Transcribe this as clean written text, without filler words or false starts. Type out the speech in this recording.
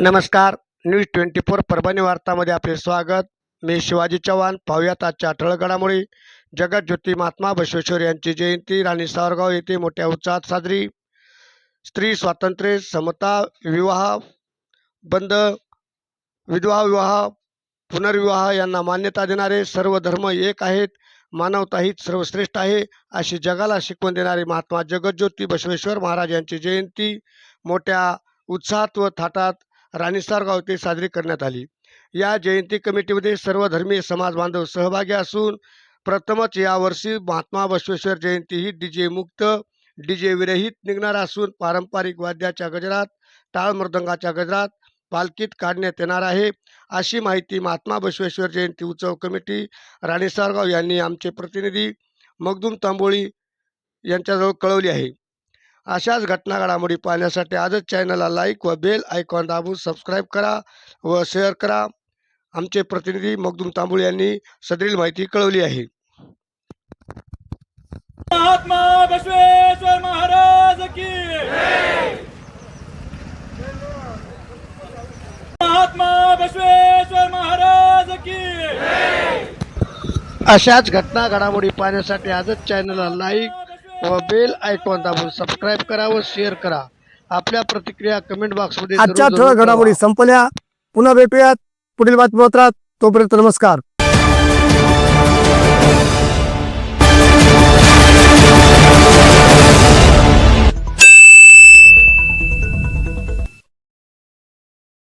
नमस्कार. न्यूज 24 परभणी वार्तामध्ये आपले स्वागत. मी शिवाजी चव्हाण. पाहुयात आजच्या ठळक घडामोडी. जगज्योती महात्मा बसवेश्वर यांची जयंती राणी सावरगाव येथे मोठ्या उत्साहात साजरी. स्त्री स्वातंत्र्य, समता, विवाह बंद, विधवा विवाह, पुनर्विवाह यांना मान्यता देणारे, सर्व धर्म एक आहेत, मानवता हीच सर्वश्रेष्ठ आहे अशी जगाला शिकवण देणारे महात्मा जगज्योती बसवेश्वर महाराज यांची जयंती मोठ्या उत्साहात व थाटात राणी सावरगाव येथे साजरी करण्यात आली. या जयंती कमिटीमध्ये सर्व धर्मीय समाज बांधव सहभागी असून प्रथमच यावर्षी महात्मा बसवेश्वर जयंती ही डीजे मुक्त, डीजे विरहित निघणार असून पारंपरिक वाद्याच्या गजरात, टाळ मृदंगाच्या गजरात पालखीत काढण्यात येणार आहे अशी माहिती महात्मा बसवेश्वर जयंती उत्सव कमिटी राणी सावरगाव यांनी आमचे प्रतिनिधी मगदूम तांबोळी यांच्याजवळ कळवली आहे. अशाच घटना घडामोडी पाहण्यासाठी आजच चॅनलला लाईक व बेल आयकॉन दाबून सबस्क्राईब करा व शेअर करा. आमचे प्रतिनिधी मगदूम तांबोळी यांनी सदरील माहिती कळवली आहे. महात्मा बसवेश्वर महाराज की महात्मा बसवेश्वर महाराज की अशाच घटना घडामोडी पाहण्यासाठी आजच चॅनलला लाईक व बेल आयकॉन दाबून सबस्क्राईब करा व शेअर करा. आपल्या प्रतिक्रिया कमेंट बॉक्समध्ये आजच्या जरूर ठळक कळवा. घडामोडी संपल्या. पुन्हा भेटूयात पुढील बातमीपत्रात. तोपर्यंत नमस्कार.